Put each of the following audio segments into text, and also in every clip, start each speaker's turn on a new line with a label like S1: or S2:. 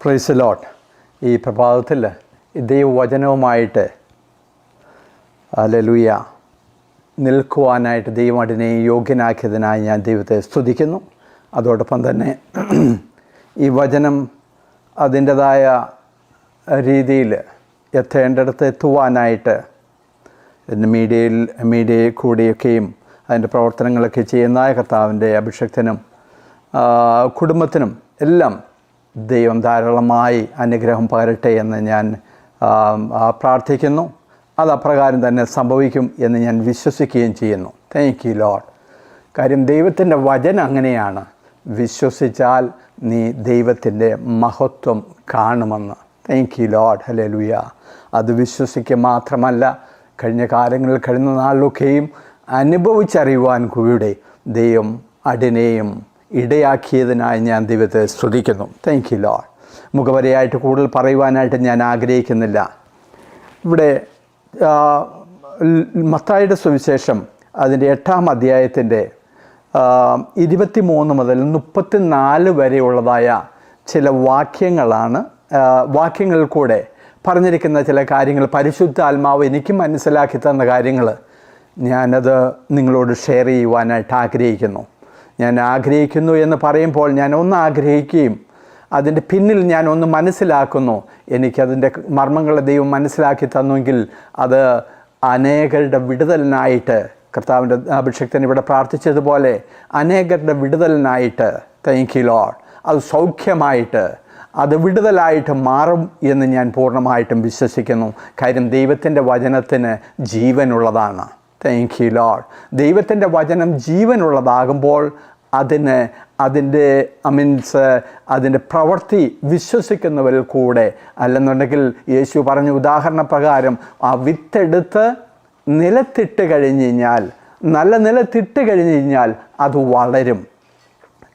S1: Price the Lord. ഈ പ്രഭാതത്തിൽ ദൈവവചനവുമായിട്ട് hallelujah നിൽക്കുവാനായിട്ട് ദൈവം അതിനെ യോഗ്യനാക്കിയതിനായി ഞാൻ ദൈവത്തെ സ്തുതിക്കുന്നു. അതോടൊപ്പം തന്നെ ഈ വചനം അതിൻ്റെതായ രീതിയിൽ എത്തേണ്ടിടത്ത് എത്തുവാനായിട്ട് മീഡിയയിൽ കൂടിയൊക്കെയും അതിൻ്റെ പ്രവർത്തനങ്ങളൊക്കെ ചെയ്യുന്ന കർത്താവിൻ്റെ അഭിഷക്തനും കുടുംബത്തിനും എല്ലാം ദൈവം ധാരാളമായി അനുഗ്രഹം പകരട്ടെ എന്ന് ഞാൻ പ്രാർത്ഥിക്കുന്നു. അത് അപ്രകാരം തന്നെ സംഭവിക്കും എന്ന് ഞാൻ വിശ്വസിക്കുകയും ചെയ്യുന്നു. Thank you Lord. കാര്യം ദൈവത്തിൻ്റെ വചനം അങ്ങനെയാണ്. വിശ്വസിച്ചാൽ നീ ദൈവത്തിൻ്റെ മഹത്വം കാണുമെന്ന്. Thank you Lord. ഹല്ലേലൂയ. അത് വിശ്വസിക്കുക മാത്രമല്ല, കഴിഞ്ഞ കാലങ്ങളിൽ കഴിഞ്ഞ നാളിലൊക്കെയും അനുഭവിച്ചറിയുവാൻ കൂടെ ദൈവം അതിനെയും ഇടയാക്കിയതിനായി ഞാൻ ദൈവത്തെ സ്തുതിക്കുന്നു. Thank you Lord. മുഖവരയായിട്ട് കൂടുതൽ പറയുവാനായിട്ട് ഞാൻ ആഗ്രഹിക്കുന്നില്ല. ഇവിടെ മത്തായിയുടെ സുവിശേഷം അതിൻ്റെ 8-ാം അധ്യായത്തിൻ്റെ 23 മുതൽ 34 വരെയുള്ളതായ ചില വാക്യങ്ങളിൽ കൂടെ പറഞ്ഞിരിക്കുന്ന ചില കാര്യങ്ങൾ, പരിശുദ്ധ ആത്മാവ് എനിക്ക് മനസ്സിലാക്കി തന്ന കാര്യങ്ങൾ ഞാനത് നിങ്ങളോട് ഷെയർ ചെയ്യുവാനായിട്ട് ആഗ്രഹിക്കുന്നു. ഞാൻ ആഗ്രഹിക്കുന്നു എന്ന് പറയുമ്പോൾ ഞാൻ ഒന്ന് ആഗ്രഹിക്കുകയും അതിൻ്റെ പിന്നിൽ ഞാൻ ഒന്ന് മനസ്സിലാക്കുന്നു. എനിക്കതിൻ്റെ മർമ്മങ്ങളെ ദൈവം മനസ്സിലാക്കി തന്നുവെങ്കിൽ അത് അനേകരുടെ വിടുതലിനായിട്ട്, കർത്താവിൻ്റെ അഭിഷക്തൻ ഇവിടെ പ്രാർത്ഥിച്ചതുപോലെ അനേകരുടെ വിടുതലിനായിട്ട്, താങ്ക് യു ലോർഡ്, അത് സൗഖ്യമായിട്ട് അത് വിടുതലായിട്ട് മാറും എന്ന് ഞാൻ പൂർണ്ണമായിട്ടും വിശ്വസിക്കുന്നു. കാര്യം ദൈവത്തിൻ്റെ വചനത്തിന് ജീവനുള്ളതാണ്. Thank you Lord. ദൈവത്തിൻ്റെ വചനം ജീവനുള്ളതാകുമ്പോൾ അതിൻ്റെ പ്രവൃത്തി വിശ്വസിക്കുന്നവരിൽ കൂടെ, അല്ലെന്നുണ്ടെങ്കിൽ യേശു പറഞ്ഞ ഉദാഹരണ പ്രകാരം ആ വിത്തെടുത്ത് നിലത്തിട്ട് കഴിഞ്ഞ് കഴിഞ്ഞാൽ, നല്ല നിലത്തിട്ട് കഴിഞ്ഞ് കഴിഞ്ഞാൽ അത് വളരും.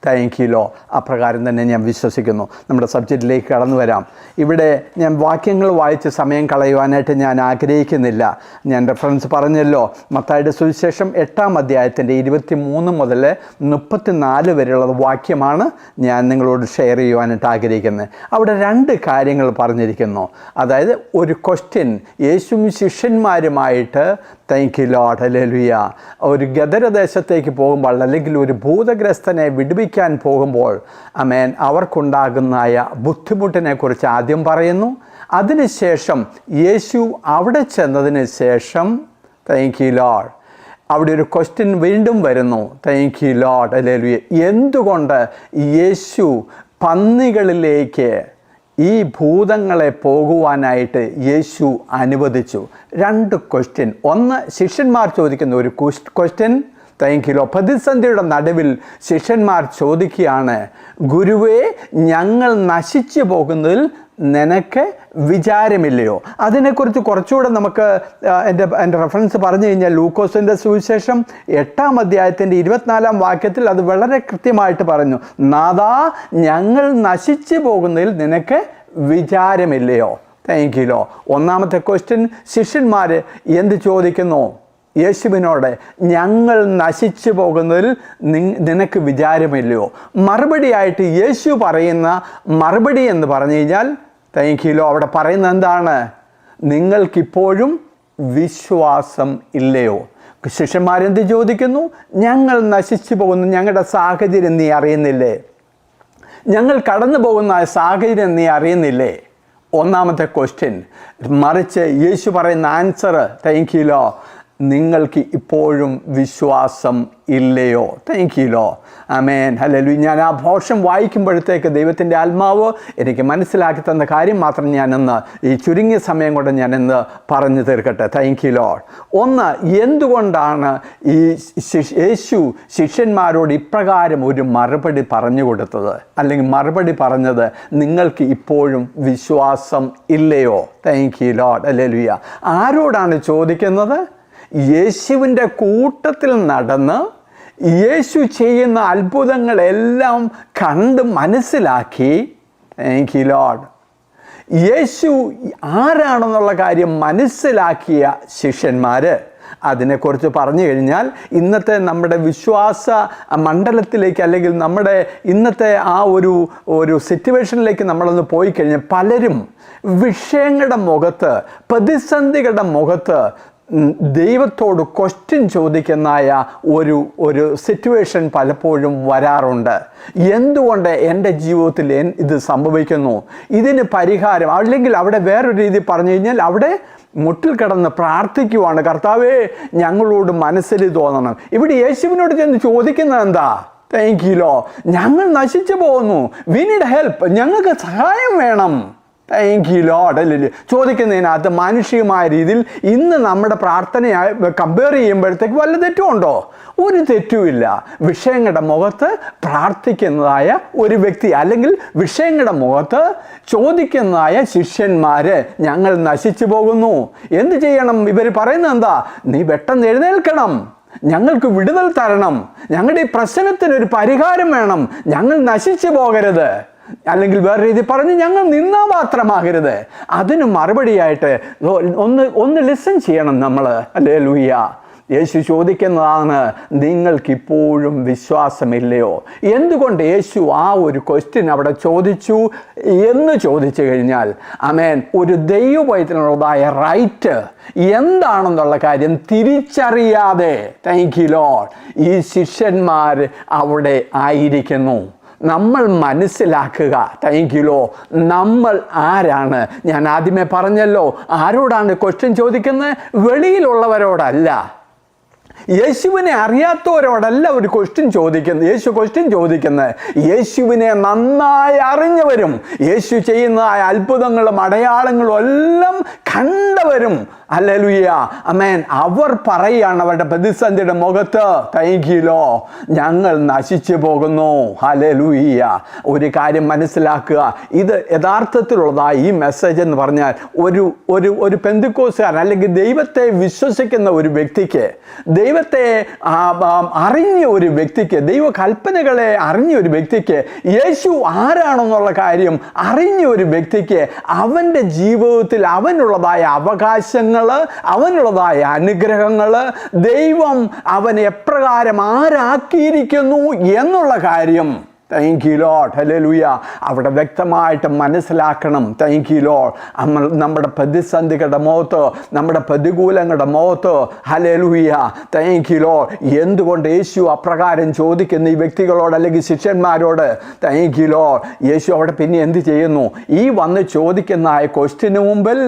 S1: Thank you Lord. അപ്രകാരം തന്നെ ഞാൻ വിശ്വസിക്കുന്നു. നമ്മുടെ സബ്ജക്റ്റിലേക്ക് കടന്നു വരാം. ഇവിടെ ഞാൻ വാക്യങ്ങൾ വായിച്ച് സമയം കളയുവാനായിട്ട് ഞാൻ ആഗ്രഹിക്കുന്നില്ല. ഞാൻ റെഫറൻസ് പറഞ്ഞല്ലോ, മത്തായിയുടെ സുവിശേഷം 8-ാം അധ്യായത്തിൻ്റെ 23 മുതൽ 34 വരെയുള്ള വാക്യമാണ് ഞാൻ നിങ്ങളോട് ഷെയർ ചെയ്യുവാനായിട്ട് ആഗ്രഹിക്കുന്നത്. അവിടെ 2 കാര്യങ്ങൾ പറഞ്ഞിരിക്കുന്നു. അതായത് ഒരു ക്വസ്റ്റ്യൻ യേശുവും ശിഷ്യന്മാരുമായിട്ട്, താങ്ക് യു ലോർഡ്, ഹല്ലേലൂയ, ഒരു ഗദരദേശത്തേക്ക് പോകുമ്പോൾ അല്ലെങ്കിൽ ഒരു ഭൂതഗ്രസ്തനെ വിടുവിക്കാൻ പോകുമ്പോൾ അവർക്കുണ്ടാകുന്നതായ ബുദ്ധിമുട്ടിനെ കുറിച്ച് ആദ്യം പറയുന്നു. അതിനുശേഷം യേശു അവിടെ ചെന്നതിന് ശേഷം, താങ്ക് യു ലോർഡ്, അവിടെ ഒരു ക്വസ്റ്റ്യൻ വീണ്ടും വരുന്നു. Thank you Lord, hallelujah. എന്തുകൊണ്ട് യേശു പന്നികളിലേക്ക് ഈ ഭൂതങ്ങളെ പോകുവാനായിട്ട് യേശു അനുവദിച്ചു? 2 ക്വസ്റ്റ്യൻ. ഒന്ന്, ശിഷ്യന്മാർ ചോദിക്കുന്ന ഒരു ക്വസ്റ്റ്യൻ. Thank you law. പ്രതിസന്ധിയുടെ നടുവിൽ ശിഷ്യന്മാർ ചോദിക്കുകയാണ്, ഗുരുവേ, ഞങ്ങൾ നശിച്ചു പോകുന്നതിൽ നിനക്ക് വിചാരമില്ലയോ? അതിനെക്കുറിച്ച് കുറച്ചുകൂടെ നമുക്ക് എൻ്റെ റെഫറൻസ് പറഞ്ഞു കഴിഞ്ഞാൽ ലൂക്കോസിൻ്റെ സുവിശേഷം 8-ാം അധ്യായത്തിൻ്റെ 24-ാം വാക്യത്തിൽ അത് വളരെ കൃത്യമായിട്ട് പറഞ്ഞു, നാഥാ, ഞങ്ങൾ നശിച്ചു പോകുന്നതിൽ നിനക്ക് വിചാരമില്ലയോ? Thank you lord. ഒന്നാമത്തെ ക്വസ്റ്റ്യൻ, ശിഷ്യന്മാർ എന്ത് ചോദിക്കുന്നു യേശുവിനോട്? ഞങ്ങൾ നശിച്ചു പോകുന്നതിൽ നിനക്ക് വിചാരമില്ലയോ? മറുപടിയായിട്ട് യേശു പറയുന്ന മറുപടി എന്ന് പറഞ്ഞു കഴിഞ്ഞാൽ, താങ്ക് യു ലോ, അവിടെ പറയുന്നത് എന്താണ്? നിങ്ങൾക്കിപ്പോഴും വിശ്വാസം ഇല്ലയോ? ശിഷ്യന്മാരെന്ത് ചോദിക്കുന്നു? ഞങ്ങൾ നശിച്ചു പോകുന്നു, ഞങ്ങളുടെ സാഹചര്യം നീ അറിയുന്നില്ലേ? ഞങ്ങൾ കടന്നു പോകുന്ന സാഹചര്യം നീ അറിയുന്നില്ലേ? ഒന്നാമത്തെ ക്വസ്റ്റ്യൻ. മറിച്ച് യേശു പറയുന്ന ആൻസർ, താങ്ക് യു ലോ, നിങ്ങൾക്ക് ഇപ്പോഴും വിശ്വാസം ഇല്ലയോ? Thank you Lord. ആമേൻ, ഹല്ലേലൂയ. ഞാൻ ആ ഭാഷം വായിക്കുമ്പോഴത്തേക്ക് ദൈവത്തിൻ്റെ ആത്മാവ് എനിക്ക് മനസ്സിലാക്കി തന്ന കാര്യം മാത്രം ഞാനിന്ന് ഈ ചുരുങ്ങിയ സമയം കൊണ്ട് ഞാനിന്ന് പറഞ്ഞു തീർക്കട്ടെ. Thank you lord. ഒന്ന്, എന്തുകൊണ്ടാണ് ഈ യേശു ശിഷ്യന്മാരോട് ഇപ്രകാരം ഒരു മറുപടി പറഞ്ഞു കൊടുത്തത്, അല്ലെങ്കിൽ മറുപടി പറഞ്ഞത്, നിങ്ങൾക്ക് ഇപ്പോഴും വിശ്വാസം ഇല്ലയോ? Thank you Lord, hallelujah. ആരോടാണ് ചോദിക്കുന്നത്? യേശുവിൻ്റെ കൂട്ടത്തിൽ നടന്ന് യേശു ചെയ്യുന്ന അത്ഭുതങ്ങളെല്ലാം കണ്ട് മനസ്സിലാക്കി, താങ്ക് യു ലോർഡ്, യേശു ആരാണെന്നുള്ള കാര്യം മനസ്സിലാക്കിയ ശിഷ്യന്മാർ അതിനെക്കുറിച്ച് പറഞ്ഞു കഴിഞ്ഞാൽ ഇന്നത്തെ നമ്മുടെ വിശ്വാസ മണ്ഡലത്തിലേക്ക് അല്ലെങ്കിൽ നമ്മുടെ ഇന്നത്തെ ആ ഒരു സിറ്റുവേഷനിലേക്ക് നമ്മളൊന്ന് പോയി കഴിഞ്ഞാൽ പലരും വിഷയങ്ങളുടെ മുഖത്ത്, പ്രതിസന്ധികളുടെ മുഖത്ത് ദൈവത്തോട് ക്വസ്റ്റ്യൻ ചോദിക്കുന്നതായ ഒരു സിറ്റുവേഷൻ പലപ്പോഴും വരാറുണ്ട്. എന്തുകൊണ്ട് എൻ്റെ ജീവിതത്തിൽ ഇത് സംഭവിക്കുന്നു, ഇതിന് പരിഹാരം, അല്ലെങ്കിൽ അവിടെ വേറൊരു രീതി പറഞ്ഞു കഴിഞ്ഞാൽ അവിടെ മുട്ടിൽ കിടന്ന് പ്രാർത്ഥിക്കുവാണ്, കർത്താവേ ഞങ്ങളോട് മനസ്സിൽ തോന്നണം. ഇവിടെ യേശുവിനോട് ചെന്ന് ചോദിക്കുന്നത് എന്താ? താങ്ക് യു ലോ, ഞങ്ങൾ നശിച്ചു പോകുന്നു, വി നീഡ് ഹെൽപ്പ്, ഞങ്ങൾക്ക് സഹായം വേണം. Thank you Lord. അല്ലേ ചോദിക്കുന്നതിനകത്ത് മാനുഷികമായ രീതിയിൽ ഇന്ന് നമ്മുടെ പ്രാർത്ഥനയായി കമ്പയർ ചെയ്യുമ്പോഴത്തേക്ക് വല്ല തെറ്റുമുണ്ടോ? ഒരു തെറ്റുമില്ല. വിഷയങ്ങളുടെ മുഖത്ത് പ്രാർത്ഥിക്കുന്നതായ ഒരു വ്യക്തി, അല്ലെങ്കിൽ വിഷയങ്ങളുടെ മുഖത്ത് ചോദിക്കുന്നതായ ശിഷ്യന്മാര് ഞങ്ങൾ നശിച്ചു പോകുന്നു, എന്ത് ചെയ്യണം? ഇവർ പറയുന്നത് എന്താ? നീ പെട്ടെന്ന് എഴുന്നേൽക്കണം, ഞങ്ങൾക്ക് വിടുതൽ തരണം, ഞങ്ങളുടെ ഈ പ്രശ്നത്തിനൊരു പരിഹാരം വേണം, ഞങ്ങൾ നശിച്ചു പോകരുത്, അല്ലെങ്കിൽ വേറെ രീതി പറഞ്ഞ് ഞങ്ങൾ നിന്നാപാത്രമാകരുത്. അതിന് മറുപടിയായിട്ട് ഒന്ന് ലിസൺ ചെയ്യണം നമ്മൾ. ഹല്ലേലൂയ. യേശു ചോദിക്കുന്നതാണ്, നിങ്ങൾക്കിപ്പോഴും വിശ്വാസമില്ലയോ? എന്തുകൊണ്ട് യേശു ആ ഒരു ക്വസ്റ്റ്യൻ അവിടെ ചോദിച്ചു എന്ന് ചോദിച്ചു കഴിഞ്ഞാൽ, ആമേൻ, ഒരു ദൈവവൈദ്യനുള്ളതായ റൈറ്റ് എന്താണെന്നുള്ള കാര്യം തിരിച്ചറിയാതെ, താങ്ക് യു ലോർഡ്, ഈ ശിഷ്യന്മാർ അവിടെ ആയിരിക്കുന്നു. നമ്മൾ മനസ്സിലാക്കുക, താങ്ക് യു ലോ, നമ്മൾ ആരാണ്? ഞാൻ ആദ്യമേ പറഞ്ഞല്ലോ, ആരോടാണ് ക്വസ്റ്റ്യൻ ചോദിക്കുന്നത്? വെളിയിലുള്ളവരോടല്ല, യേശുവിനെ അറിയാത്തവരോടല്ല ഒരു ക്വസ്റ്റ്യൻ ചോദിക്കുന്നത്. യേശു ക്വസ്റ്റ്യൻ ചോദിക്കുന്നത് യേശുവിനെ നന്നായി അറിഞ്ഞവരും യേശു ചെയ്യുന്നതായ അത്ഭുതങ്ങളും അടയാളങ്ങളും എല്ലാം കണ്ടവരും, ഹല്ലേലൂയ, ആമേൻ, അവർ പറയുകയാണ് അവരുടെ പ്രതിസന്ധിയുടെ മുഖത്ത്, താങ്ക് യു ലോ, ഞങ്ങൾ നശിച്ചു പോകുന്നു. ഹല്ലേലൂയ. ഒരു കാര്യം മനസ്സിലാക്കുക, ഇത് യഥാർത്ഥത്തിലുള്ളതായ ഈ മെസ്സേജ് എന്ന് പറഞ്ഞാൽ ഒരു പെന്തക്കോസ്തുകാരൻ അല്ലെങ്കിൽ ദൈവത്തെ വിശ്വസിക്കുന്ന ഒരു വ്യക്തിക്ക്, ദൈവത്തെ അറിഞ്ഞ ഒരു വ്യക്തിക്ക്, ദൈവകൽപ്പനകളെ അറിഞ്ഞ ഒരു വ്യക്തിക്ക്, യേശു ആരാണെന്നുള്ള കാര്യം അറിഞ്ഞ ഒരു വ്യക്തിക്ക്, അവൻ്റെ ജീവിതത്തിൽ അവനുള്ളതായ അവകാശങ്ങൾ, അവനുള്ളതായ അനുഗ്രഹങ്ങൾ, ദൈവം അവനെ എപ്രകാരം ആരാക്കിയിരിക്കുന്നു എന്നുള്ള കാര്യം, താങ്ക് യു ലോർഡ്, ഹല്ലേലൂയ, അവിടെ വ്യക്തമായിട്ട് മനസ്സിലാക്കണം. Thank you Lord. നമ്മുടെ പ്രതിസന്ധികളുടെ മുഖത്ത്, നമ്മുടെ പ്രതികൂലങ്ങളുടെ മുഖത്ത്, ഹല്ലേലൂയ, താങ്ക് യു ലോർഡ്, എന്തുകൊണ്ട് യേശു അപ്രകാരം ചോദിക്കുന്ന ഈ വ്യക്തികളോട് അല്ലെങ്കിൽ ശിഷ്യന്മാരോട്? Thank you Lord. യേശു അവിടെ പിന്നെ എന്ത് ചെയ്യുന്നു? ഈ വന്ന് ചോദിക്കുന്ന ആ ക്വസ്റ്റ്യന് മുമ്പിൽ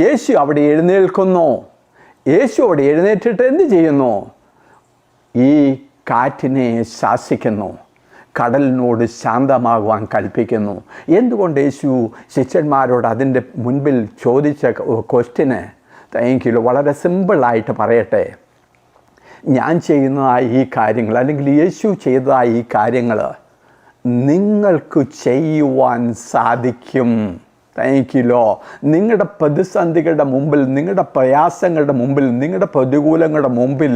S1: യേശു അവിടെ എഴുന്നേൽക്കുന്നു. യേശു അവിടെ എഴുന്നേറ്റിട്ട് എന്ത് ചെയ്യുന്നു? ഈ കാറ്റിനെ ശാസിക്കുന്നു, കടലിനോട് ശാന്തമാകുവാൻ കൽപ്പിക്കുന്നു. എന്തുകൊണ്ട് യേശു ശിഷ്യന്മാരോട് അതിൻ്റെ മുൻപിൽ ചോദിച്ച ക്വസ്റ്റ്യന്? താങ്ക് യു, വളരെ സിമ്പിളായിട്ട് പറയട്ടെ, ഞാൻ ചെയ്യുന്നതായ ഈ കാര്യങ്ങൾ, അല്ലെങ്കിൽ യേശു ചെയ്തതായ ഈ കാര്യങ്ങൾ നിങ്ങൾക്ക് ചെയ്യുവാൻ സാധിക്കും. Thank you Lord. നിങ്ങളുടെ പ്രതിസന്ധികളുടെ മുമ്പിൽ, നിങ്ങളുടെ പ്രയാസങ്ങളുടെ മുമ്പിൽ, നിങ്ങളുടെ പ്രതികൂലങ്ങളുടെ മുമ്പിൽ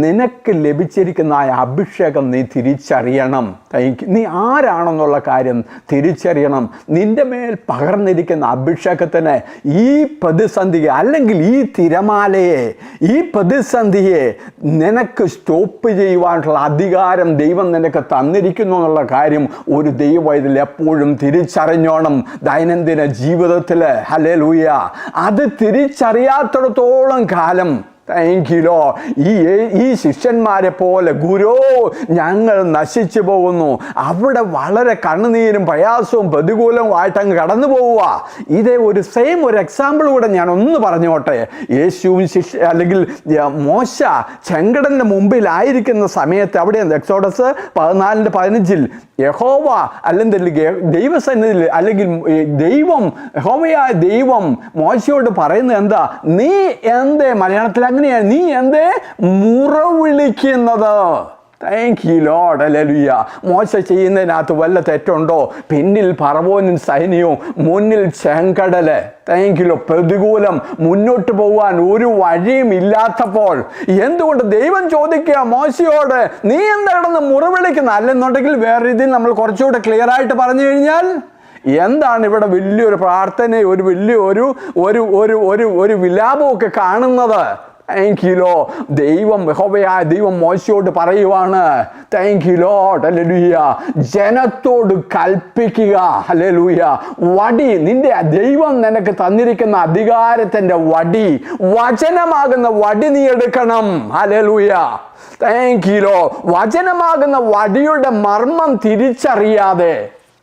S1: നിനക്ക് ലഭിച്ചിരിക്കുന്ന ആ അഭിഷേകം നീ തിരിച്ചറിയണം. നീ ആരാണെന്നുള്ള കാര്യം തിരിച്ചറിയണം. നിൻ്റെ മേൽ പകർന്നിരിക്കുന്ന അഭിഷേകത്തിന് ഈ പ്രതിസന്ധിയെ, അല്ലെങ്കിൽ ഈ തിരമാലയെ, ഈ പ്രതിസന്ധിയെ നിനക്ക് സ്റ്റോപ്പ് ചെയ്യുവാനുള്ള അധികാരം ദൈവം നിനക്ക് തന്നിരിക്കുന്നു എന്നുള്ള കാര്യം ഒരു ദൈവവൈദ്യൻ എപ്പോഴും തിരിച്ചറിഞ്ഞോണം. ദൈനംദിന ജീവിതത്തിൽ, ഹല്ലേലൂയ, അത് തിരിച്ചറിയാത്തിടത്തോളം കാലം, താങ്ക് യു ലോ, ഈ ശിഷ്യന്മാരെ പോലെ, ഗുരു ഞങ്ങൾ നശിച്ചു പോകുന്നു, അവിടെ വളരെ കണ്ണുനീരും പ്രയാസവും പ്രതികൂലവുമായിട്ട് അങ്ങ് കടന്നു പോവുക. ഇതേ ഒരു എക്സാമ്പിൾ കൂടെ ഞാൻ ഒന്ന് പറഞ്ഞോട്ടെ. യേശുവും അല്ലെങ്കിൽ മോശ ചെങ്കടലിൻ്റെ മുമ്പിലായിരിക്കുന്ന സമയത്ത്, അവിടെ എക്സോഡസ് 14:15 യഹോവ അല്ലെങ്കിൽ ദൈവസന്നിധിയിൽ, അല്ലെങ്കിൽ യഹോവയായ ദൈവം മോശയോട് പറയുന്നത് എന്താ? നീ എന്തേ, മലയാളത്തിൽ അങ്ങനെയാണ്, നീ എന്തേ മുറവിളിക്കുന്നത്? Thank you Lord, hallelujah. മോശ ചെയ്യുന്നതിനകത്ത് വല്ല തെറ്റുണ്ടോ? പിന്നിൽ ഫറവോനും സൈന്യവും, മുന്നിൽ ചെങ്കടല്, താങ്ക് യു ലോ, പ്രതികൂലം, മുന്നോട്ട് പോകാൻ ഒരു വഴിയും ഇല്ലാത്തപ്പോൾ എന്തുകൊണ്ട് ദൈവം ചോദിക്കുക മോശയോട്, നീ എന്താ കിടന്ന് മുറവിളിക്കുന്നത്? അല്ലെന്നുണ്ടെങ്കിൽ വേറെ രീതിയിൽ നമ്മൾ കുറച്ചുകൂടെ ക്ലിയർ ആയിട്ട് പറഞ്ഞു കഴിഞ്ഞാൽ, എന്താണ് ഇവിടെ വലിയൊരു പ്രാർത്ഥന, ഒരു വലിയ ഒരു വിലാപമൊക്കെ കാണുന്നത്? Thank you Lord. ദൈവം യഹോവയായ ദൈവം മോശയോട് പറയുവാണ്, താങ്ക് യു ലോർഡ്, ഹല്ലേലൂയ, ജനത്തോട് കൽപ്പിക്കുക, ഹല്ലേലൂയ, വടി, നിന്റെ ദൈവം നിനക്ക് തന്നിരിക്കുന്ന അധികാരത്തിന്റെ വടി, വചനമാകുന്ന വടി നീ എടുക്കണം. Hallelujah, thank you lord. വചനമാകുന്ന വടിയുടെ മർമ്മം തിരിച്ചറിയാതെ,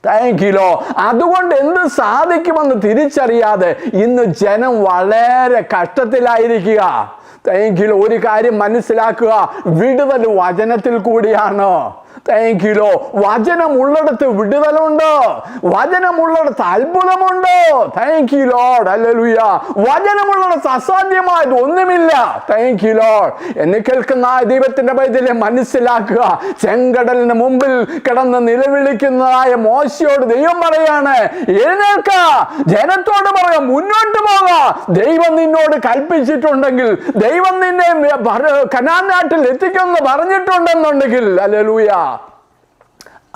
S1: താങ്ക് യു ലോർഡ്, അതുകൊണ്ട് എന്ത് സാധിക്കുമെന്ന് തിരിച്ചറിയാതെ ഇന്ന് ജനം വളരെ കഷ്ടത്തിലായിരിക്കുക. Thank you Lord. ഒരു കാര്യം മനസ്സിലാക്കുക, വിടുതൽ വചനത്തിൽ കൂടിയാണ്. Thank you lord. വചനമുള്ളിടത്ത് വിടുതലുണ്ട്, വചനമുള്ളിടത്ത് അത്ഭുതമുണ്ട്. Thank you Lord, hallelujah. വചനമുള്ളിടത്ത് അസാധ്യമായത് ഒന്നുമില്ല. Thank you lord. എന്നെ കേൾക്കുന്ന ദൈവത്തിന്റെ പൈതലെ മനസ്സിലാക്കുക, ചെങ്കടലിന് മുമ്പിൽ കിടന്ന് നിലവിളിക്കുന്നതായ മോശയോട് ദൈവം പറയാണ്, എഴുന്നേൽക്ക, ജനത്തോട് പറയാം, മുന്നോട്ട് പോക. ദൈവം നിന്നോട് കൽപ്പിച്ചിട്ടുണ്ടെങ്കിൽ, ദൈവം നിന്നെ കനാൻ നാട്ടിൽ എത്തിക്കുമെന്ന് പറഞ്ഞിട്ടുണ്ടെന്നുണ്ടെങ്കിൽ, ഹല്ലേലൂയ,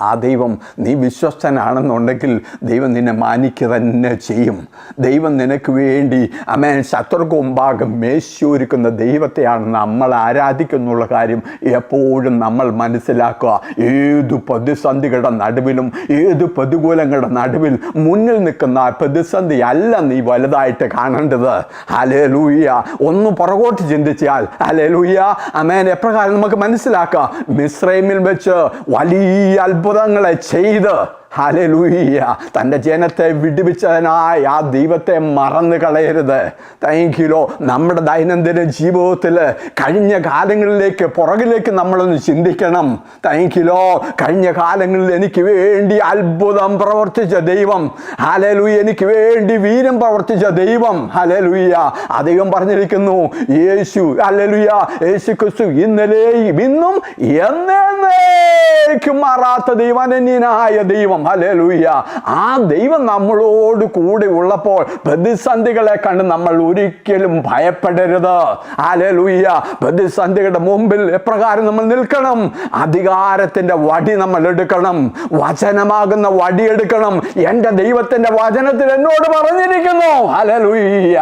S1: ആ ദൈവം നീ വിശ്വസ്തനാണെന്നുണ്ടെങ്കിൽ ദൈവം നിന്നെ മാനിക്കുക തന്നെ ചെയ്യും. ദൈവം നിനക്ക് വേണ്ടി ആമേൻ ശത്രുക്ക് മുമ്പാകെ മേശയൊരുക്കുന്ന ദൈവത്തെയാണ് നമ്മൾ ആരാധിക്കുന്നുള്ള കാര്യം എപ്പോഴും നമ്മൾ മനസ്സിലാക്കുക. ഏതു പ്രതിസന്ധികളുടെ നടുവിലും, ഏതു പ്രതികൂലങ്ങളുടെ നടുവിൽ മുന്നിൽ നിൽക്കുന്ന ആ പ്രതിസന്ധി അല്ല നീ വലുതായിട്ട് കാണേണ്ടത്. ഹല്ലേലൂയ. ഒന്ന് പുറകോട്ട് ചിന്തിച്ചാൽ, ഹല്ലേലൂയ, ആമേൻ, എപ്രകാരം നമുക്ക് മനസ്സിലാക്കാം, മിസ്രൈമിൽ വെച്ച് വലിയ അത്ഭുതങ്ങളെ ചെയ്ത്, ഹല്ലേലൂയ, തൻ്റെ ജനത്തെ വിടുവിച്ചതിനായി ആ ദൈവത്തെ മറന്നു കളയരുത്. Thank you Lord. നമ്മുടെ ദൈനംദിന ജീവിതത്തിൽ കഴിഞ്ഞ കാലങ്ങളിലേക്ക് പുറകിലേക്ക് നമ്മളൊന്ന് ചിന്തിക്കണം. Thank you Lord. കഴിഞ്ഞ കാലങ്ങളിൽ എനിക്ക് വേണ്ടി അത്ഭുതം പ്രവർത്തിച്ച ദൈവം, ഹല്ലേലൂയ, എനിക്ക് വേണ്ടി വീര്യം പ്രവർത്തിച്ച ദൈവം, ഹല്ലേലൂയ, ദൈവം പറഞ്ഞിരിക്കുന്നു, യേശു, ഹല്ലേലൂയ, യേശു ക്രിസ്തു ഇന്നലെയും ഇന്നും എന്നേക്കും മാറാത്ത ദൈവം, അനന്യനായ ദൈവം, ഹല്ലേലൂയ. ആ ദൈവം നമ്മളോട് കൂടെ ഉള്ളപ്പോൾ പ്രതിസന്ധികളെ കണ്ട് നമ്മൾ ഒരിക്കലും ഭയപ്പെടരുത്. ഹല്ലേലൂയ. പ്രതിസന്ധികളുടെ മുമ്പിൽ എപ്രകാരം നമ്മൾ നിൽക്കണം? അധികാരത്തിന്റെ വടി നമ്മൾ എടുക്കണം, വചനമാകുന്ന വടി എടുക്കണം. എൻ്റെ ദൈവത്തിന്റെ വചനത്തിൽ എന്നോട് പറഞ്ഞിരിക്കുന്നു, hallelujah,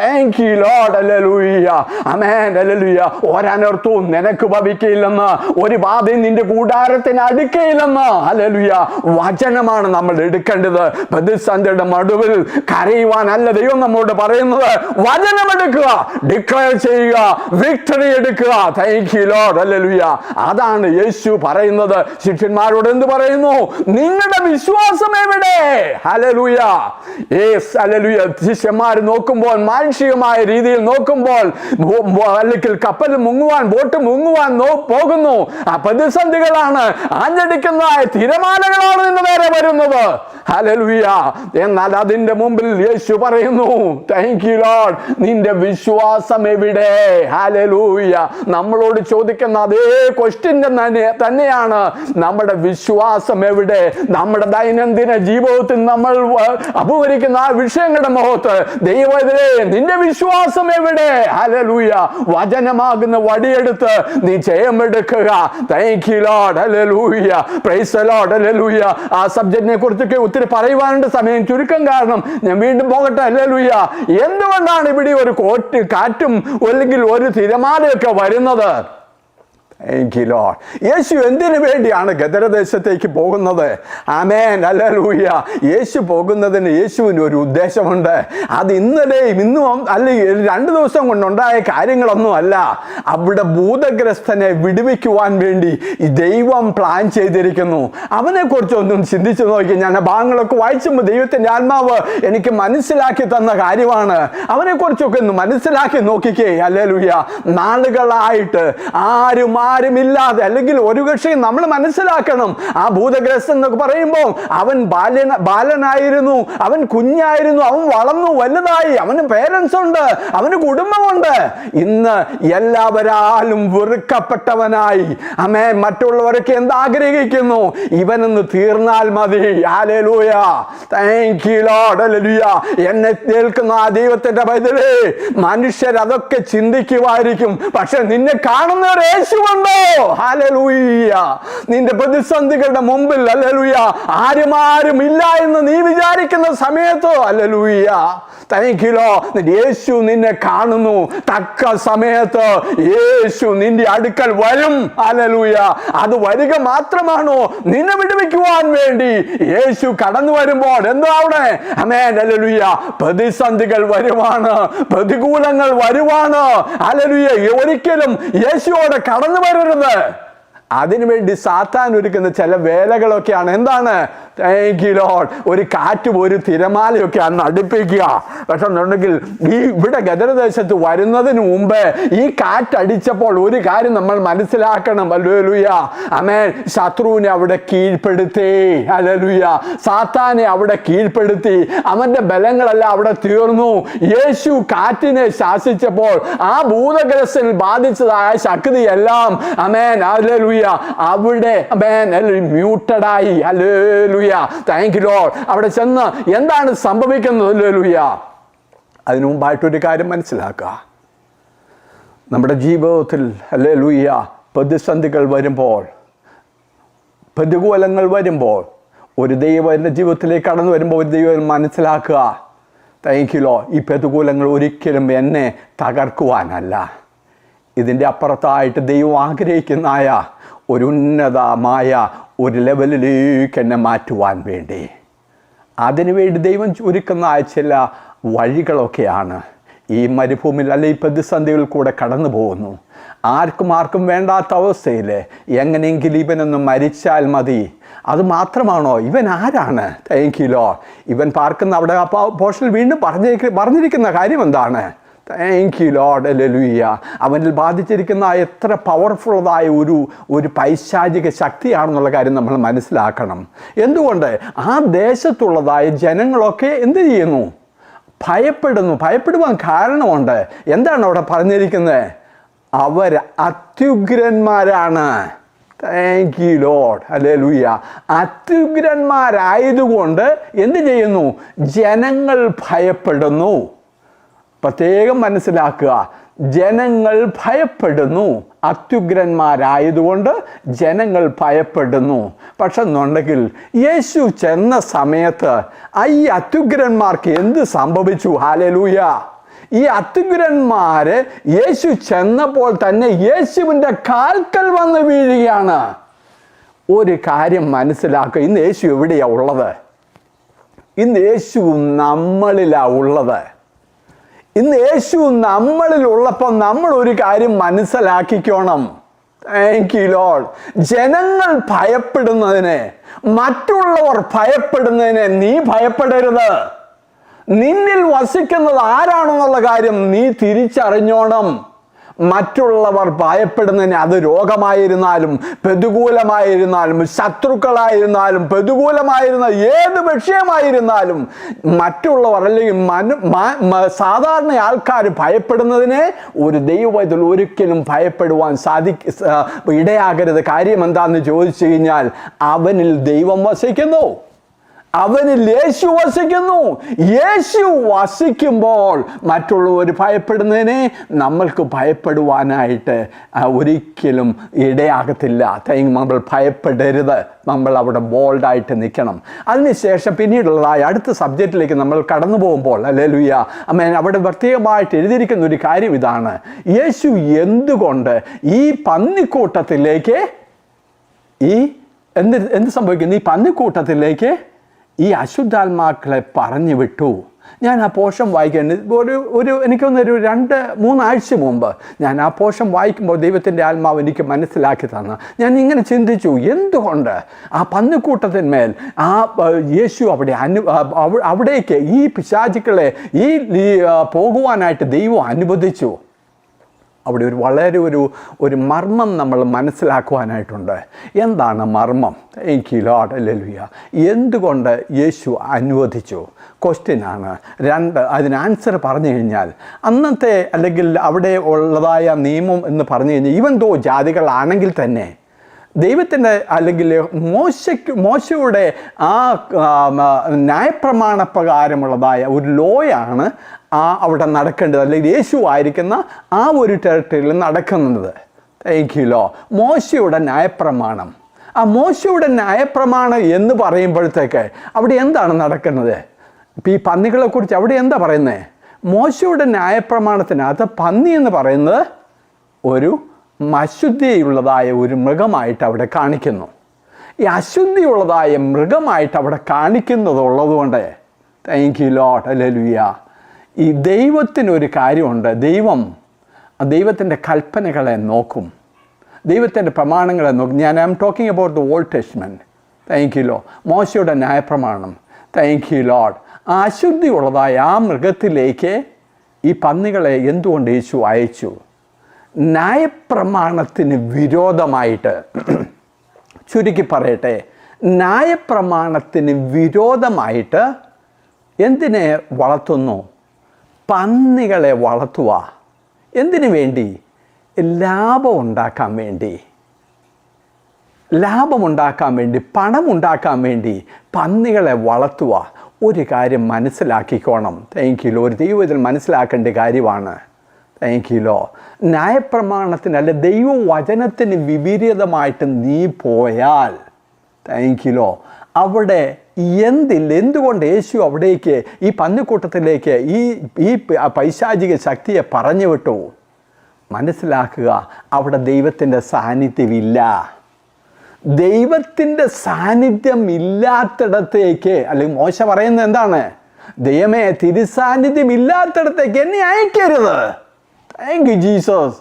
S1: thank you Lord, hallelujah, amen, hallelujah. ഒരനർത്ഥവും നിനക്ക് ഭവിക്കയില്ലെന്ന്, ഒരു ബാധയും നിന്റെ കൂടാരത്തിന് അടുക്കയില്ലെന്ന്, ഹല്ലേലൂയ. വചനമാണ് നമ്മൾ എടുക്കേണ്ടത്. പ്രതിസന്ധിയുടെ നടുവിൽ കരയുവാനല്ല ദൈവം നമ്മോട് പറയുന്നത്. വചനമെടുക്കുക, ഡിക്ലെയർ ചെയ്യുക, വിക്ടറി എടുക്കുക. Thank you Lord, hallelujah. അതാണ് യേശു പറയുന്നത്. ശിഷ്യന്മാരോട് എന്ത് പറയുന്നു? നിങ്ങളുടെ വിശ്വാസം എവിടെ? ഹല്ലേലൂയ. Yes, hallelujah. ശിഷ്യന്മാർ നോക്കുമ്പോൾ, മാനുഷികമായ രീതിയിൽ നോക്കുമ്പോൾ, അല്ലെങ്കിൽ കപ്പൽ മുങ്ങുവാൻ, ബോട്ട് മുങ്ങുവാൻ പോകുന്നു. ആ പ്രതിസന്ധികളാണ്, ആഞ്ഞടിക്കുന്ന തിരമാലകളാണ് നിന്റെ നേരെ വരുന്നത്. ഹല്ലേലൂയ. എന്നാൽ അതിന്റെ മുമ്പിൽ യേശു പറയുന്നു, താങ്ക് യു ലോർഡ്, നിന്റെ വിശ്വാസം എവിടെ? ഹല്ലേലൂയ. നമ്മളോട് ചോദിക്കുന്ന അതേ ക്വസ്റ്റ്യൻ തന്നെയാണ്, നമ്മുടെ വിശ്വാസം എവിടെ? നമ്മുടെ ദൈനംദിന ജീവിതത്തിൽ നമ്മൾ അഭിമുഖീകരിക്കുന്ന ആ വിഷയങ്ങളുടെ മുഖത്ത് ദൈവത്തിലെ നിന്റെ വിശ്വാസം എവിടെ? ഹല്ലേലൂയ. വചനമാകുന്ന വടിയെടുത്ത് നീ ജയമെടുക്കുക. Thank you Lord, hallelujah, praise the lord, hallelujah. ആ സബ്ജക്റ്റിനെ കുറിച്ചൊക്കെ ഒത്തിരി പറയുവാനുണ്ട്, സമയം ചുരുക്കം കാരണം ഞാൻ വീണ്ടും പോകട്ടെ. ഹല്ലേലൂയ. എന്തുകൊണ്ടാണ് ഇവിടെ ഒരു കാറ്റും അല്ലെങ്കിൽ ഒരു തിരമാലയൊക്കെ വരുന്നത്? Thank you Lord. യേശു എന്തിനു വേണ്ടിയാണ് ഗദരദേശത്തേക്ക് പോകുന്നത്? ആമേൻ, ഹല്ലേലൂയ. യേശു പോകുന്നതിന് യേശുവിന് ഒരു ഉദ്ദേശമുണ്ട്. അത് ഇന്നലെയും ഇന്നും അല്ലെങ്കിൽ 2 ദിവസം കൊണ്ടുണ്ടായ കാര്യങ്ങളൊന്നും അല്ല. അവിടെ ഭൂതഗ്രസ്തനെ വിടുവിക്കുവാൻ വേണ്ടി ഈ ദൈവം പ്ലാൻ ചെയ്തിരിക്കുന്നു. അവനെ കുറിച്ചൊന്നും ചിന്തിച്ചു നോക്കി. ഞാൻ ആ ഭാഗങ്ങളൊക്കെ വായിച്ചുമ്പോൾ ദൈവത്തിന്റെ ആത്മാവ് എനിക്ക് മനസ്സിലാക്കി തന്ന കാര്യമാണ്. അവനെ കുറിച്ചൊക്കെ ഒന്ന് മനസ്സിലാക്കി നോക്കിക്കേ. ഹല്ലേലൂയ. നാളുകളായിട്ട് ആരുമില്ലാതെ, അല്ലെങ്കിൽ ഒരു കക്ഷി നമ്മൾ മനസ്സിലാക്കണം, ആ ഭൂതഗ്രസ്തൻ എന്നൊക്കെ പറയുമ്പോൾ അവൻ ബാലനായിരുന്നു, അവൻ കുഞ്ഞായിരുന്നു, അവൻ വളർന്നു വലുതായി, അവന് പേരൻസ് ഉണ്ട്, അവന് കുടുംബമുണ്ട്. ഇന്ന് എല്ലാവരാലും വെറുക്കപ്പെട്ടവനായി, ആമേൻ, മറ്റുള്ളവരൊക്കെ എന്താഗ്രഹിക്കുന്നു? ഇവനൊന്ന് തീർന്നാൽ മതി. Hallelujah. Thank you Lord, hallelujah. എന്നെ കേൾക്കുന്ന ആ ദൈവത്തിന്റെ പൈതലേ, മനുഷ്യർ അതൊക്കെ ചിന്തിക്കുമായിരിക്കും. പക്ഷെ നിന്നെ കാണുന്ന ഒരു യേശുവുണ്ട്. ഉണ്ടോ? ഹല്ലേലൂയ. നിന്റെ പ്രതിസന്ധികളുടെ മുമ്പിൽ ഹല്ലേലൂയ ആരും ഇല്ല എന്ന് നീ വിചാരിക്കുന്ന സമയത്ത് ഹല്ലേലൂയ താങ്ക് യു ലോർഡ്, യേശു നിന്നെ കാണുന്നു. തക്ക സമയത്ത് യേശു നിന്റെ അടുക്കൽ വരും. ഹല്ലേലൂയ. അത് വരിക മാത്രമാണോ, നിന്നെ വിടുവിക്കുവാൻ വേണ്ടി യേശു കടന്നു വരുമ്പോൾ എന്താ അവിടെ? ആമേൻ. ഹല്ലേലൂയ. പ്രതിസന്ധികൾ വരുവാണ്, പ്രതികൂലങ്ങൾ വരുവാണ്. ഹല്ലേലൂയ. ഒരിക്കലും യേശുവോട് കടന്നു വരരുത്. അതിനുവേണ്ടി സാത്താൻ ഒരുക്കുന്ന ചില വേലകളൊക്കെയാണ്. എന്താണ്? Thank you Lord. ഒരു കാറ്റും ഒരു തിരമാലയൊക്കെ അന്ന് അടുപ്പിക്കുക. പക്ഷെ എന്നുണ്ടെങ്കിൽ ഈ ഇവിടെ ഗദരദേശത്ത് വരുന്നതിന് മുമ്പ് ഈ കാറ്റടിച്ചപ്പോൾ ഒരു കാര്യം നമ്മൾ മനസ്സിലാക്കണം. ഹല്ലേലൂയ. ആമേൻ. ശത്രുവിനെ അവിടെ കീഴ്പ്പെടുത്തി. ഹല്ലേലൂയ. സാത്താനെ അവിടെ കീഴ്പ്പെടുത്തി. അവന്റെ ബലങ്ങളെല്ലാം അവിടെ തീർന്നു. യേശു കാറ്റിനെ ശാസിച്ചപ്പോൾ ആ ഭൂതഗ്രസ്തനിൽ ബാധിച്ചതായ ശക്തിയെല്ലാം ആമേൻ ഹല്ലേലൂയ അവിടെ മ്യൂട്ടഡായി. ഹല്ലേലൂയ. Thank you Lord. അവിടെ ചെന്ന് എന്താണ് സംഭവിക്കുന്നത്? ഹല്ലേലൂയ. അതിനു മുമ്പായിട്ടൊരു കാര്യം മനസ്സിലാക്കുക. നമ്മുടെ ജീവിതത്തിൽ ഹല്ലേലൂയ പ്രതിസന്ധികൾ വരുമ്പോൾ, പ്രതികൂലങ്ങൾ വരുമ്പോൾ, ഒരു ദൈവം എൻ്റെ ജീവിതത്തിലേക്ക് കടന്നു വരുമ്പോൾ ഒരു ദൈവം മനസ്സിലാക്കുക. Thank you Lord. ഈ പ്രതികൂലങ്ങൾ ഒരിക്കലും എന്നെ തകർക്കുവാനല്ല, ഇതിൻ്റെ അപ്പുറത്തായിട്ട് ദൈവം ആഗ്രഹിക്കുന്നതായ ഒരു ഉന്നതമായ ഒരു ലെവലിലേക്ക് എന്നെ മാറ്റുവാൻ വേണ്ടി, അതിനുവേണ്ടി ദൈവം ഒരുക്കുന്ന ചില വഴികളൊക്കെയാണ് ഈ മരുഭൂമിയിൽ അല്ലെ ഈ പ്രതിസന്ധികളിൽ കൂടെ കടന്നു പോകുന്നു. ആർക്കും വേണ്ടാത്ത അവസ്ഥയിൽ എങ്ങനെയെങ്കിലും ഇവനൊന്ന് മരിച്ചാൽ മതി. അത് മാത്രമാണോ? ഇവൻ ആരാണ്? Thank you Lord. ഇവൻ പാർക്കുന്ന അവിടെ പോർഷനിൽ വീണ്ടും പറഞ്ഞിരിക്കുന്ന കാര്യം എന്താണ്? Thank you Lord. ഹല്ലേലൂയ. അവനിൽ ബാധിച്ചിരിക്കുന്ന എത്ര പവർഫുള്ളതായ ഒരു പൈശാചിക ശക്തിയാണെന്നുള്ള കാര്യം നമ്മൾ മനസ്സിലാക്കണം. എന്തുകൊണ്ട്? ആ ദേശത്തുള്ളതായ ജനങ്ങളൊക്കെ എന്ത് ചെയ്യുന്നു? ഭയപ്പെടുന്നു. ഭയപ്പെടുവാൻ കാരണമുണ്ട്. എന്താണ് അവിടെ പറഞ്ഞിരിക്കുന്നത്? അവർ അത്യുഗ്രന്മാരാണ്. Thank you Lord. ഹല്ലേലൂയ. അത്യുഗ്രന്മാരായതുകൊണ്ട് എന്ത് ചെയ്യുന്നു? ജനങ്ങൾ ഭയപ്പെടുന്നു. പ്രത്യേകം മനസ്സിലാക്കുക, ജനങ്ങൾ ഭയപ്പെടുന്നു. അത്യുഗ്രന്മാരായതുകൊണ്ട് ജനങ്ങൾ ഭയപ്പെടുന്നു. പക്ഷെ എന്നുണ്ടെങ്കിൽ യേശു ചെന്ന സമയത്ത് ഈ അത്യുഗ്രന്മാർക്ക് എന്ത് സംഭവിച്ചു? ഹല്ലേലൂയ. ഈ അത്യുഗ്രന്മാര് യേശു ചെന്നപ്പോൾ തന്നെ യേശുവിൻ്റെ കാൽക്കൽ വന്ന് വീഴുകയാണ്. ഒരു കാര്യം മനസ്സിലാക്കുക, ഇന്ന് യേശു എവിടെയാണ് ഉള്ളത്? ഇന്ന് യേശു നമ്മളിലാണ് ഉള്ളത്. ഇന്ന് യേശു നമ്മളിൽ ഉള്ളപ്പോൾ നമ്മൾ ഒരു കാര്യം മനസ്സിലാക്കിക്കോണം. Thank you Lord. ജനങ്ങൾ ഭയപ്പെടുന്നതിനെ, മറ്റുള്ളവർ ഭയപ്പെടുന്നതിനെ നീ ഭയപ്പെടരുത്. നിന്നിൽ വസിക്കുന്നത് ആരാണെന്നുള്ള കാര്യം നീ തിരിച്ചറിഞ്ഞോണം. മറ്റുള്ളവർ ഭയപ്പെടുന്നതിന്, അത് രോഗമായിരുന്നാലും പ്രതികൂലമായിരുന്നാലും ശത്രുക്കളായിരുന്നാലും പ്രതികൂലമായിരുന്ന ഏത് വിഷയമായിരുന്നാലും മറ്റുള്ളവർ അല്ലെങ്കിൽ സാധാരണ ആൾക്കാർ ഭയപ്പെടുന്നതിനെ ഒരു ദൈവത്തിൽ ഒരിക്കലും ഭയപ്പെടുവാൻ ഇടയാകരുത്. കാര്യം എന്താണെന്ന് ചോദിച്ചു കഴിഞ്ഞാൽ, അവനിൽ ദൈവം വസിക്കുന്നു, അവനിൽ യേശു വസിക്കുന്നു. യേശു വസിക്കുമ്പോൾ മറ്റുള്ളവർ ഭയപ്പെടുന്നതിനെ നമ്മൾക്ക് ഭയപ്പെടുവാനായിട്ട് ഒരിക്കലും ഇടയാകത്തില്ല. നമ്മൾ ഭയപ്പെടരുത്. നമ്മൾ അവിടെ ബോൾഡായിട്ട് നിൽക്കണം. അതിനുശേഷം പിന്നീടുള്ളതായ അടുത്ത സബ്ജക്റ്റിലേക്ക് നമ്മൾ കടന്നു പോകുമ്പോൾ ഹല്ലേലൂയ ആമേൻ, അവിടെ പ്രത്യേകമായിട്ട് എഴുതിയിരിക്കുന്ന ഒരു കാര്യം ഇതാണ്: യേശു എന്തുകൊണ്ട് ഈ പന്നിക്കൂട്ടത്തിലേക്ക് എന്ത് സംഭവിക്കുന്നു? ഈ പന്നിക്കൂട്ടത്തിലേക്ക് ഈ അശുദ്ധാത്മാക്കളെ പറഞ്ഞു വിട്ടു. ഞാൻ ആ പോഷൻ വായിക്കുന്നത് എനിക്കൊന്നൊരു 2-3 ആഴ്ച മുമ്പ് ഞാൻ ആ പോഷൻ വായിക്കുമ്പോൾ ദൈവത്തിൻ്റെ ആത്മാവ് എനിക്ക് മനസ്സിലാക്കി തന്നു. ഞാൻ ഇങ്ങനെ ചിന്തിച്ചു, എന്തുകൊണ്ട് ആ പന്നിക്കൂട്ടത്തിന്മേൽ യേശു അവിടേക്ക് ഈ പിശാചുക്കളെ പോകുവാനായിട്ട് ദൈവം അനുവദിച്ചു? അവിടെ വളരെ ഒരു മർമ്മം നമ്മൾ മനസ്സിലാക്കുവാനായിട്ടുണ്ട്. എന്താണ് മർമ്മം? Thank you Lord. ഹല്ലേലൂയ. എന്തുകൊണ്ട് യേശു അനുവദിച്ചു? ക്വസ്റ്റ്യനാണ്. 2, അതിന് ആൻസർ പറഞ്ഞു കഴിഞ്ഞാൽ, അന്നത്തെ അല്ലെങ്കിൽ അവിടെ ഉള്ളതായ നിയമം എന്ന് പറഞ്ഞു കഴിഞ്ഞാൽ, ഈവൻ ദോ ജാതികളാണെങ്കിൽ തന്നെ ദൈവത്തിൻ്റെ അല്ലെങ്കിൽ മോശയുടെ ആ ന്യായപ്രമാണ പ്രകാരമുള്ളതായ ഒരു ലോയാണ് അവിടെ നടക്കേണ്ടത്, അല്ലെങ്കിൽ യേശു ആയിരിക്കുന്ന ആ ഒരു ടെറിട്ടറിയിൽ നടക്കുന്നത്. താങ്ക്യൂലോ. മോശയുടെ ന്യായപ്രമാണം. ആ മോശയുടെ ന്യായപ്രമാണം എന്ന് പറയുമ്പോഴത്തേക്ക് അവിടെ എന്താണ് നടക്കുന്നത്? ഇപ്പം ഈ പന്നികളെക്കുറിച്ച് അവിടെ എന്താ പറയുന്നത്? മോശയുടെ ന്യായപ്രമാണത്തിനകത്ത് പന്നി എന്ന് പറയുന്നത് ഒരു അശുദ്ധിയുള്ളതായ ഒരു മൃഗമായിട്ട് അവിടെ കാണിക്കുന്നു. ഈ അശുദ്ധിയുള്ളതായ മൃഗമായിട്ട് അവിടെ കാണിക്കുന്നതുള്ളതുകൊണ്ട് താങ്ക് യു ലോർഡ്, ഹല്ലേലൂയ. ഈ ദൈവത്തിനൊരു കാര്യമുണ്ട്. ദൈവത്തിൻ്റെ കൽപ്പനകളെ നോക്കും, ദൈവത്തിൻ്റെ പ്രമാണങ്ങളെ നോക്കും. ഞാൻ I am talking about the old testament. Thank you Lord. മോശയുടെ ന്യായപ്രമാണം. Thank you Lord. ആ അശുദ്ധിയുള്ളതായ ആ മൃഗത്തിലേക്ക് ഈ പന്നികളെ എന്തുകൊണ്ട് യേശു അയച്ചു? ന്യായപ്രമാണത്തിന് വിരോധമായിട്ട്. ചുരുക്കി പറയട്ടെ, ന്യായപ്രമാണത്തിന് വിരോധമായിട്ട് എന്തിനെ വളർത്തുന്നു? പന്നികളെ വളർത്തുക. എന്തിനു വേണ്ടി? ലാഭമുണ്ടാക്കാൻ വേണ്ടി, പണമുണ്ടാക്കാൻ വേണ്ടി പന്നികളെ വളർത്തുക. ഒരു കാര്യം മനസ്സിലാക്കിക്കോണം. Thank you. ഒരു ദൈവത്തിൽ മനസ്സിലാക്കേണ്ട കാര്യമാണ്. Thank you lord. ന്യായപ്രമാണത്തിന് അല്ലെ ദൈവവചനത്തിന് വിപരീതമായിട്ട് നീ പോയാൽ, താങ്ക് യു ലോ, അവിടെ എന്തുകൊണ്ട് യേശു അവിടേക്ക് ഈ പന്നിക്കൂട്ടത്തിലേക്ക് ഈ പൈശാചിക ശക്തിയെ പറഞ്ഞു വിട്ടു? മനസ്സിലാക്കുക, അവിടെ ദൈവത്തിൻ്റെ സാന്നിധ്യമില്ല. ദൈവത്തിൻ്റെ സാന്നിധ്യം ഇല്ലാത്തിടത്തേക്ക്, അല്ലെങ്കിൽ മോശ പറയുന്നത് എന്താണ്? ദൈവമേ, തിരുസാന്നിധ്യം ഇല്ലാത്തിടത്തേക്ക് എന്നെ അയക്കരുത്. Thank you Jesus.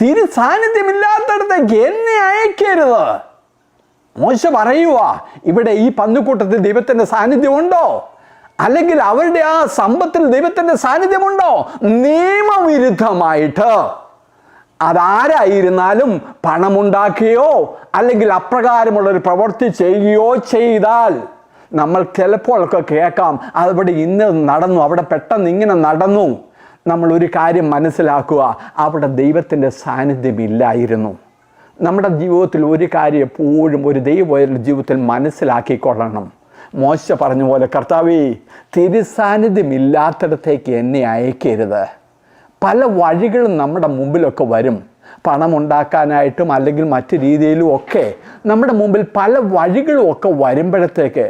S1: തിരുസാന്നിധ്യം ഇല്ലാത്തിടത്തേക്ക് എന്നെ അയക്കരുത്. മോശ പറയുക, ഇവിടെ ഈ പന്നിക്കൂട്ടത്തിൽ ദൈവത്തിൻ്റെ സാന്നിധ്യമുണ്ടോ? അല്ലെങ്കിൽ അവരുടെ ആ സമ്പത്തിൽ ദൈവത്തിൻ്റെ സാന്നിധ്യമുണ്ടോ? നിയമവിരുദ്ധമായിട്ട് അതാരായിരുന്നാലും പണമുണ്ടാക്കുകയോ അല്ലെങ്കിൽ അപ്രകാരമുള്ളൊരു പ്രവൃത്തി ചെയ്യുകയോ ചെയ്താൽ നമ്മൾ ചിലപ്പോഴൊക്കെ കേൾക്കാം, അവിടെ ഇന്ന് നടന്നു, അവിടെ പെട്ടെന്ന് ഇങ്ങനെ നടന്നു. നമ്മൾ ഒരു കാര്യം മനസ്സിലാക്കുക, അവിടെ ദൈവത്തിൻ്റെ സാന്നിധ്യമില്ലായിരുന്നു. നമ്മുടെ ജീവിതത്തിൽ ഒരു കാര്യം എപ്പോഴും ഒരു ദൈവ ജീവിതത്തിൽ മനസ്സിലാക്കിക്കൊള്ളണം. മോശ പറഞ്ഞ പോലെ, കർത്താവേ, തിരുസാന്നിധ്യമില്ലാത്തിടത്തേക്ക് എന്നെ അയക്കരുത്. പല വഴികളും നമ്മുടെ മുമ്പിലൊക്കെ വരും. പണമുണ്ടാക്കാനായിട്ടും അല്ലെങ്കിൽ മറ്റു രീതിയിലും ഒക്കെ നമ്മുടെ മുമ്പിൽ പല വഴികളും ഒക്കെ വരുമ്പോഴത്തേക്ക്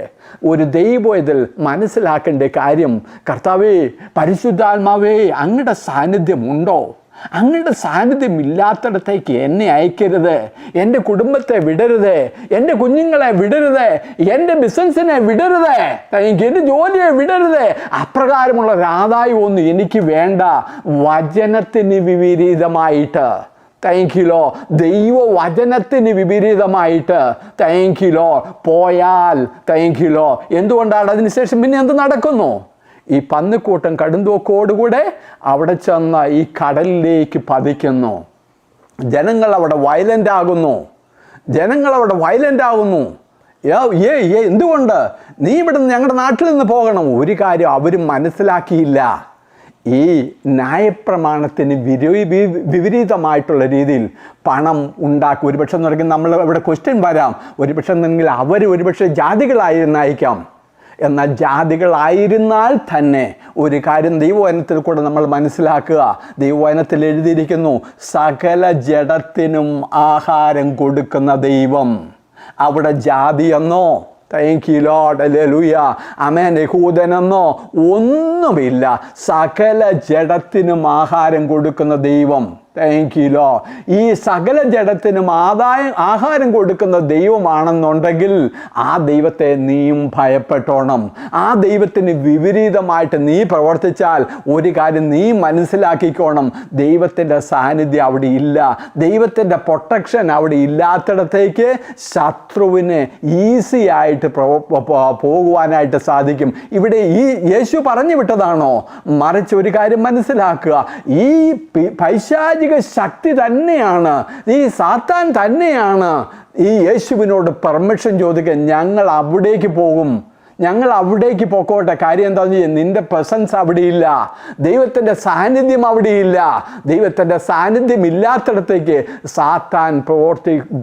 S1: ഒരു ദൈവം ഇതിൽ മനസ്സിലാക്കേണ്ട കാര്യം, കർത്താവേ, പരിശുദ്ധാത്മാവേ, അങ്ങയുടെ സാന്നിധ്യമുണ്ടോ? അങ്ങയുടെ സാന്നിധ്യം ഇല്ലാത്തിടത്തേക്ക് എന്നെ അയക്കരുത്. എൻ്റെ കുടുംബത്തെ വിടരുത്, എൻ്റെ കുഞ്ഞുങ്ങളെ വിടരുത്, എൻ്റെ ബിസിനസ്സിനെ വിടരുത്, എൻ്റെ ജോലിയെ വിടരുത്. അപ്രകാരമുള്ള ആദായമൊന്നും എനിക്ക് വേണ്ട. വചനത്തിന് വിപരീതമായിട്ട്, താങ്ക് യു ലോ, ദൈവവചനത്തിന് വിപരീതമായിട്ട്, താങ്ക് യു ലോ, പോയാൽ, താങ്ക് യു ലോ, എന്തുകൊണ്ടാണ്? അതിനുശേഷം പിന്നെ എന്ത് നടക്കുന്നു? ഈ പന്നിക്കൂട്ടം കടുന്തോക്കോടുകൂടെ അവിടെ ചെന്ന് ഈ കടലിലേക്ക് പതിക്കുന്നു. ജനങ്ങൾ അവിടെ വയലൻ്റ് ആകുന്നു. എന്തുകൊണ്ട്? നീ ഇവിടെ നിന്ന് ഞങ്ങളുടെ നാട്ടിൽ നിന്ന് പോകണം. ഒരു കാര്യം അവരും മനസ്സിലാക്കിയില്ല. ഈ ന്യായപ്രമാണത്തിന് വിപരീതമായിട്ടുള്ള രീതിയിൽ പണം ഉണ്ടാക്കും. ഒരുപക്ഷെ എന്ന് പറയുമ്പോൾ നമ്മൾ ഇവിടെ ക്വസ്റ്റ്യൻ വരാം, ഒരുപക്ഷെ എന്നെങ്കിൽ ഒരുപക്ഷെ ജാതികളായിരുന്നായിരിക്കാം. എന്നാൽ ജാതികളായിരുന്നാൽ തന്നെ ഒരു കാര്യം ദൈവവചനത്തിൽ കൂടെ നമ്മൾ മനസ്സിലാക്കുക. ദൈവവചനത്തിൽ എഴുതിയിരിക്കുന്നു, സകല ജഡത്തിനും ആഹാരം കൊടുക്കുന്ന ദൈവം. അവിടെ ജാതിയെന്നോ, താങ്ക് യു ലോർഡ്, ഹല്ലേലൂയ, ആമേൻ, യഹൂദനെന്നോ ഒന്നുമില്ല. സകല ജഡത്തിനും ആഹാരം കൊടുക്കുന്ന ദൈവം. Thank you Lord. ഈ സകല ജഡത്തിനും ആഹാരം കൊടുക്കുന്ന ദൈവമാണെന്നുണ്ടെങ്കിൽ ആ ദൈവത്തെ നീയും ഭയപ്പെട്ടോണം. ആ ദൈവത്തിന് വിപരീതമായിട്ട് നീ പ്രവർത്തിച്ചാൽ ഒരു കാര്യം നീ മനസ്സിലാക്കിക്കോണം, ദൈവത്തിൻ്റെ സാന്നിധ്യം അവിടെ ഇല്ല. ദൈവത്തിൻ്റെ പ്രൊട്ടക്ഷൻ അവിടെ ഇല്ലാത്തിടത്തേക്ക് ശത്രുവിന് ഈസി ആയിട്ട് പോകുവാനായിട്ട് സാധിക്കും. ഇവിടെ ഈ യേശു പറഞ്ഞു വിട്ടതാണോ? മറിച്ച് ഒരു കാര്യം മനസ്സിലാക്കുക, ഈ പൈശാചിക ശക്തി തന്നെയാണ്, ഈ സാത്താൻ തന്നെയാണ് ഈ യേശുവിനോട് പെർമിഷൻ ചോദിക്കുക, ഞങ്ങൾ അവിടേക്ക് പോകും, ഞങ്ങൾ അവിടേക്ക് പോക്കോട്ടെ. കാര്യം എന്താണെന്ന് വെച്ചാൽ നിൻ്റെ പ്രസൻസ് അവിടെയില്ല, ദൈവത്തിൻ്റെ സാന്നിധ്യം അവിടെയില്ല. ദൈവത്തിൻ്റെ സാന്നിധ്യം ഇല്ലാത്തിടത്തേക്ക് സാത്താൻ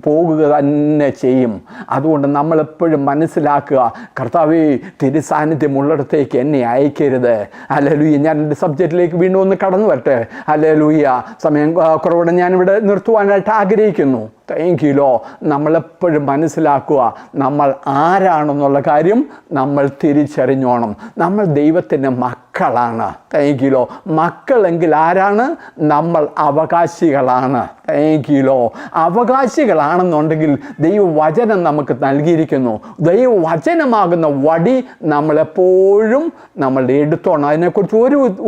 S1: പോകുക തന്നെ ചെയ്യും. അതുകൊണ്ട് നമ്മളെപ്പോഴും മനസ്സിലാക്കുക, കർത്താവേ തിരുസാന്നിധ്യം ഉള്ളിടത്തേക്ക് എന്നെ അയക്കരുത്. ഹല്ലേലൂയ. ഞാൻ എൻ്റെ സബ്ജക്റ്റിലേക്ക് വീണ്ടും ഒന്ന് കടന്നു വരട്ടെ. ഹല്ലേലൂയ. സമയം കുറവോടെ ഞാനിവിടെ നിർത്തുവാനായിട്ട് ആഗ്രഹിക്കുന്നു. Thank you. നമ്മളെപ്പോഴും മനസ്സിലാക്കുക, നമ്മൾ ആരാണെന്നുള്ള കാര്യം നമ്മൾ തിരിച്ചറിഞ്ഞോണം. നമ്മൾ ദൈവത്തിൻ്റെ മക്കളാണ്. Thank you. മക്കളെങ്കിൽ ആരാണ്? നമ്മൾ അവകാശികളാണ്. Thank you. അവകാശികളാണെന്നുണ്ടെങ്കിൽ ദൈവവചനം നമുക്ക് നൽകിയിരിക്കുന്നു. ദൈവവചനമാകുന്ന വടി നമ്മളെപ്പോഴും നമ്മൾ എടുത്തോണം. അതിനെക്കുറിച്ച്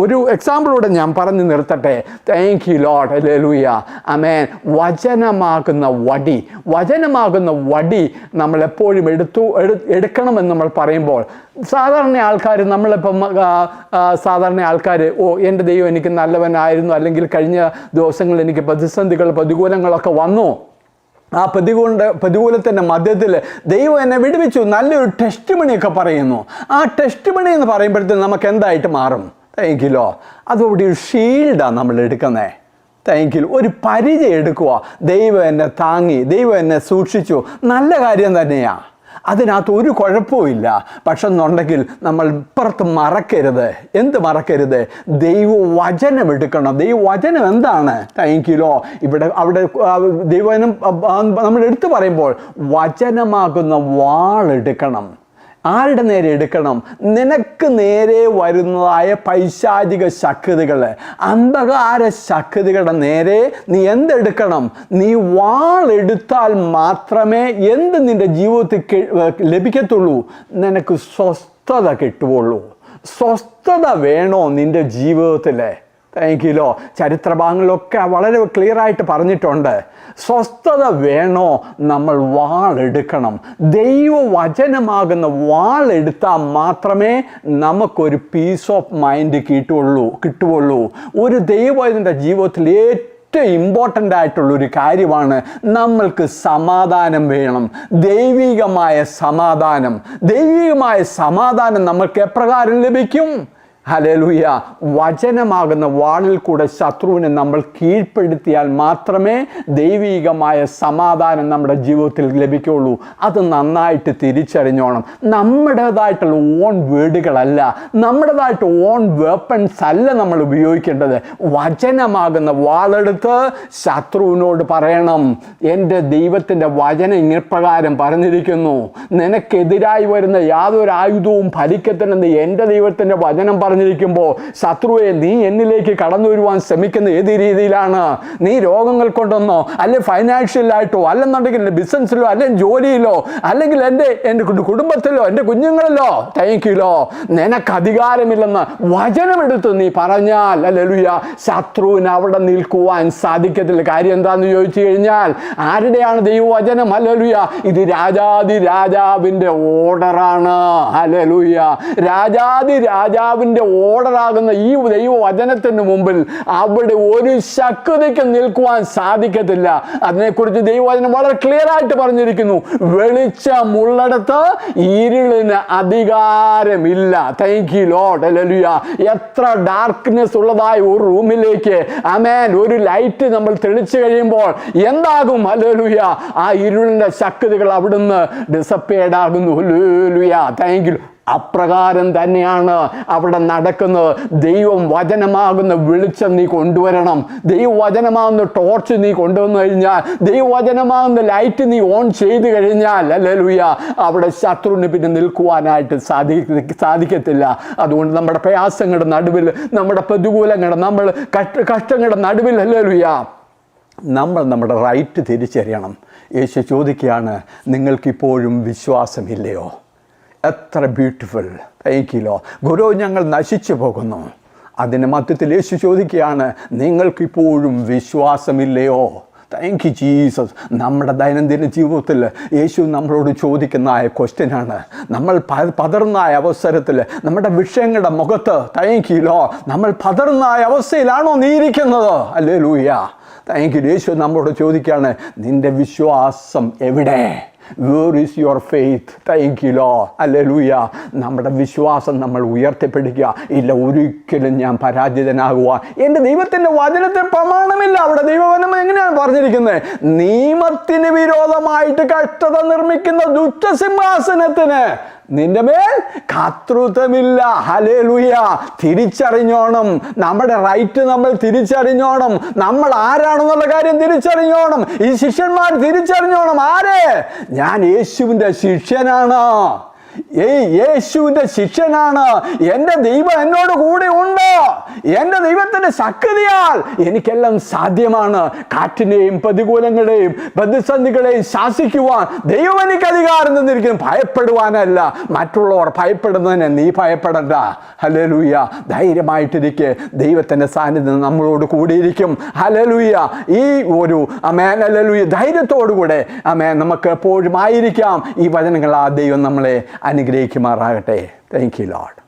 S1: ഒരു എക്സാമ്പിളൂടെ ഞാൻ പറഞ്ഞു നിർത്തട്ടെ. Thank you Lord. ഹല്ലേലൂയ. ആമേൻ. വചനമാകുന്ന വടി നമ്മളെപ്പോഴും എടുക്കണമെന്ന് നമ്മൾ പറയുമ്പോൾ സാധാരണ ആൾക്കാർ നമ്മളിപ്പം എൻ്റെ ദൈവം എനിക്ക് നല്ലവനായിരുന്നു, അല്ലെങ്കിൽ കഴിഞ്ഞ ദിവസങ്ങളിൽ എനിക്ക് പ്രതികൂലങ്ങളൊക്കെ വന്നു, ആ പ്രതികൂലത്തിൻ്റെ മധ്യത്തിൽ ദൈവം എന്നെ വിടുവിച്ചു, നല്ലൊരു ടെസ്റ്റ് മണിയൊക്കെ പറയുന്നു. ആ ടെസ്റ്റ് മണി എന്ന് പറയുമ്പോഴത്തേക്കും നമുക്ക് എന്തായിട്ട് മാറും? Thank you. അതോടെ ഒരു ഷീൽഡാണ് നമ്മൾ എടുക്കുന്നത്. Thank you. ഒരു പരിചയം എടുക്കുക. ദൈവം എന്നെ താങ്ങി, ദൈവം എന്നെ സൂക്ഷിച്ചു, നല്ല കാര്യം തന്നെയാണ്, അതിനകത്ത് ഒരു കുഴപ്പമില്ല. പക്ഷെ എന്നുണ്ടെങ്കിൽ നമ്മൾ ഇപ്പുറത്ത് മറക്കരുത്. എന്ത് മറക്കരുത്? ദൈവവചനം എടുക്കണം. ദൈവവചനം എന്താണ്? Thank you. അവിടെ ദൈവവചനം നമ്മൾ എടുത്തു പറയുമ്പോൾ വചനമാകുന്ന വാളെടുക്കണം. ആരുടെ നേരെ എടുക്കണം? നിനക്ക് നേരെ വരുന്നതായ പൈശാചിക ശക്തികൾ, അന്ധകാര ശക്തികളുടെ നേരെ നീ എന്തെടുക്കണം? നീ വാളെടുത്താൽ മാത്രമേ എന്ത് നിൻ്റെ ജീവിതത്തിൽ ലഭിക്കത്തുള്ളൂ? നിനക്ക് സ്വസ്ഥത കിട്ടുകയുള്ളൂ. സ്വസ്ഥത വേണോ നിൻ്റെ ജീവിതത്തിൽ? Thank you. ചരിത്രഭാഗങ്ങളിലൊക്കെ വളരെ ക്ലിയറായിട്ട് പറഞ്ഞിട്ടുണ്ട്. സ്വസ്ഥത വേണോ? നമ്മൾ വാളെടുക്കണം. ദൈവവചനമാകുന്ന വാളെടുത്താൽ മാത്രമേ നമുക്കൊരു പീസ് ഓഫ് മൈൻഡ് കിട്ടുകയുള്ളൂ. ഒരു ദൈവത്തിൻ്റെ ജീവിതത്തിൽ ഏറ്റവും ഇമ്പോർട്ടൻ്റ് ആയിട്ടുള്ളൊരു കാര്യമാണ് നമ്മൾക്ക് സമാധാനം വേണം. ദൈവികമായ സമാധാനം നമ്മൾക്ക് എപ്രകാരം ലഭിക്കും? ഹല്ലേലൂയ. വചനമാകുന്ന വാളിൽ കൂടെ ശത്രുവിനെ നമ്മൾ കീഴ്പ്പെടുത്തിയാൽ മാത്രമേ ദൈവികമായ സമാധാനം നമ്മുടെ ജീവിതത്തിൽ ലഭിക്കുകയുള്ളൂ. അത് നന്നായിട്ട് തിരിച്ചറിഞ്ഞോണം. നമ്മുടേതായിട്ടുള്ള ഓൺ വേർഡുകളല്ല, നമ്മുടേതായിട്ട് ഓൺ വെപ്പൺസ് അല്ല നമ്മൾ ഉപയോഗിക്കേണ്ടത്. വചനമാകുന്ന വാളെടുത്ത് ശത്രുവിനോട് പറയണം, എൻ്റെ ദൈവത്തിൻ്റെ വചനം ഇങ്ങപ്രകാരം പറഞ്ഞിരിക്കുന്നു, നിനക്കെതിരായി വരുന്ന യാതൊരു ആയുധവും ഫലിക്കത്തില്ലെന്ന് എൻ്റെ ദൈവത്തിൻ്റെ വചനം പറഞ്ഞിരിക്കുമ്പോൾ ശത്രുവെ, നീ എന്നിലേക്ക് കടന്നു വരുവാൻ ശ്രമിക്കുന്ന ഏത് രീതിയിലാണ്? നീ രോഗങ്ങൾ കൊണ്ടൊന്നോ, അല്ലെങ്കിൽ ഫൈനാൻഷ്യലായിട്ടോ, അല്ലെന്നുണ്ടെങ്കിൽ ബിസിനസ്സിലോ, അല്ലെങ്കിൽ ജോലിയിലോ, അല്ലെങ്കിൽ എൻ്റെ കുടുംബത്തിലോ, എൻ്റെ കുഞ്ഞുങ്ങളിലോ, താങ്ക് യു, നിനക്ക് അധികാരമില്ലെന്ന് വചനമെടുത്ത് നീ പറഞ്ഞാൽ, ഹല്ലേലൂയ, ശത്രുവിന് അവിടെ നിൽക്കുവാൻ സാധിക്കത്തില്ല. കാര്യം എന്താണെന്ന് ചോദിച്ചു കഴിഞ്ഞാൽ, ആരുടെയാണ് ദൈവവചനം? ഹല്ലേലൂയ, ഇത് രാജാവിൻ്റെ ഓർഡറാണ്. ഹല്ലേലൂയ, രാജാവിൻ്റെ ഓർഡറാകുന്ന ഈ ദൈവവചനത്തിന് മുമ്പിൽ അവിടെ ഒരു ശക്തിക്ക് നിൽക്കുവാൻ സാധിക്കത്തില്ല. അതിനെക്കുറിച്ച് ദൈവവചനം വളരെ ക്ലിയർ ആയിട്ട് പറഞ്ഞിരിക്കുന്നു. വെളിച്ചമുള്ളിടത്ത് ഇരുളിന് അധികാരമില്ല. Thank you Lord. ഹല്ലേലൂയ. എത്ര ഡാർക്ക്നെസ് ഉള്ളതായ ഒരു റൂമിലേക്ക് ആമേൻ ഒരു ലൈറ്റ് നമ്മൾ തെളിച്ചു കഴിയുമ്പോൾ എന്താകും? ഹല്ലേലൂയ, ആ ഇരുളിൻ്റെ ശക്തികൾ അവിടുന്ന് ഡിസപ്പേർഡ് ആകുന്നു. ഹല്ലേലൂയ. Thank U. അപ്രകാരം തന്നെയാണ് അവിടെ നടക്കുന്നത്. ദൈവം വചനമാകുന്ന വെളിച്ചം നീ കൊണ്ടുവരണം. ദൈവവചനമാകുന്ന ടോർച്ച് നീ കൊണ്ടുവന്നു കഴിഞ്ഞാൽ, ദൈവവചനമാകുന്ന ലൈറ്റ് നീ ഓൺ ചെയ്ത് കഴിഞ്ഞാൽ, ഹല്ലേലൂയ, അവിടെ ശത്രുവിന് പിന്നെ നിൽക്കുവാനായിട്ട് സാധിക്കത്തില്ല. അതുകൊണ്ട് നമ്മുടെ പ്രയാസങ്ങളുടെ നടുവിൽ, നമ്മുടെ പ്രതികൂലങ്ങളുടെ, നമ്മൾ കഷ്ടങ്ങളുടെ നടുവിൽ, ഹല്ലേലൂയ, നമ്മൾ നമ്മുടെ റൈറ്റ് തിരിച്ചറിയണം. യേശു ചോദിക്കുകയാണ്, നിങ്ങൾക്കിപ്പോഴും വിശ്വാസമില്ലയോ? എത്ര ബ്യൂട്ടിഫുൾ. Thank you. ഗുരു, ഞങ്ങൾ നശിച്ചു പോകുന്നു. അതിൻ്റെ മധ്യത്തിൽ യേശു ചോദിക്കുകയാണ്, നിങ്ങൾക്കിപ്പോഴും വിശ്വാസമില്ലയോ? Thank you Jesus. നമ്മുടെ ദൈനംദിന ജീവിതത്തിൽ യേശു നമ്മളോട് ചോദിക്കുന്ന ക്വസ്റ്റ്യനാണ്. നമ്മൾ പതറുന്ന അവസരത്തിൽ, നമ്മുടെ വിഷയങ്ങളുടെ മുഖത്ത്, താങ്ക് യു, നമ്മൾ പതറുന്ന അവസ്ഥയിലാണോ നീ ഇരിക്കുന്നത്? ഹല്ലേലൂയ. Thank U. യേശു നമ്മളോട് ചോദിക്കുകയാണ്, നിൻ്റെ വിശ്വാസം എവിടെ? Where is your faith? Thank you Lord. ഹല്ലേലൂയ. നമ്മുടെ വിശ്വാസം നമ്മൾ ഉയർത്തിപ്പിടിക്കുക. ഇല്ല, ഒരിക്കലും ഞാൻ പരാജിതനാകുവാൻ എൻ്റെ ദൈവത്തിൻ്റെ വചനത്തിൽ പ്രമാണമില്ല. അവിടെ ദൈവവചനം എങ്ങനെയാണ് പറഞ്ഞിരിക്കുന്നത്? നിയമത്തിന് വിരോധമായിട്ട് കഷ്ടത നിർമ്മിക്കുന്ന ദുഷ്ടസിംഹാസനത്തിന് നിന്റെ മേൽ കർത്തൃത്വമില്ല. ഹല്ലേലൂയ. തിരിച്ചറിഞ്ഞോണം, നമ്മുടെ റൈറ്റ് നമ്മൾ തിരിച്ചറിഞ്ഞോണം, നമ്മൾ ആരാണെന്നുള്ള കാര്യം തിരിച്ചറിഞ്ഞോണം. ഈ ശിഷ്യന്മാർ തിരിച്ചറിഞ്ഞോണം, ആരെ? ഞാൻ യേശുവിൻ്റെ ശിഷ്യനാണ്, യേശുവിൻ്റെ ശിഷ്യനാണ്. എൻ്റെ ദൈവം എന്നോട് കൂടെ ഉണ്ട്. എൻ്റെ ദൈവത്തിൻ്റെ ശക്തിയാൽ എനിക്കെല്ലാം സാധ്യമാണ്. കാറ്റിനെയും പ്രതികൂലങ്ങളെയും പ്രതിസന്ധികളെയും ശാസിക്കുവാൻ ദൈവം എനിക്ക് അധികാരം തന്നിരിക്കുന്നു. ഭയപ്പെടുവാനല്ല, മറ്റുള്ളവർ ഭയപ്പെടുന്നതിന് നീ ഭയപ്പെടണ്ട. ഹല്ലേലൂയ. ധൈര്യമായിട്ടിരിക്കെ, ദൈവത്തിൻ്റെ സാന്നിധ്യം നമ്മളോട് കൂടിയിരിക്കും. ഹല്ലേലൂയ. ഈ ഒരു ആമേൻ, ഹല്ലേലൂയ, ധൈര്യത്തോടുകൂടെ ആമേൻ നമുക്ക് എപ്പോഴും ആയിരിക്കാം. ഈ വചനങ്ങൾ ആ ദൈവം നമ്മളെ അനുഗ്രഹിക്കുമാറാകട്ടെ. Thank you Lord.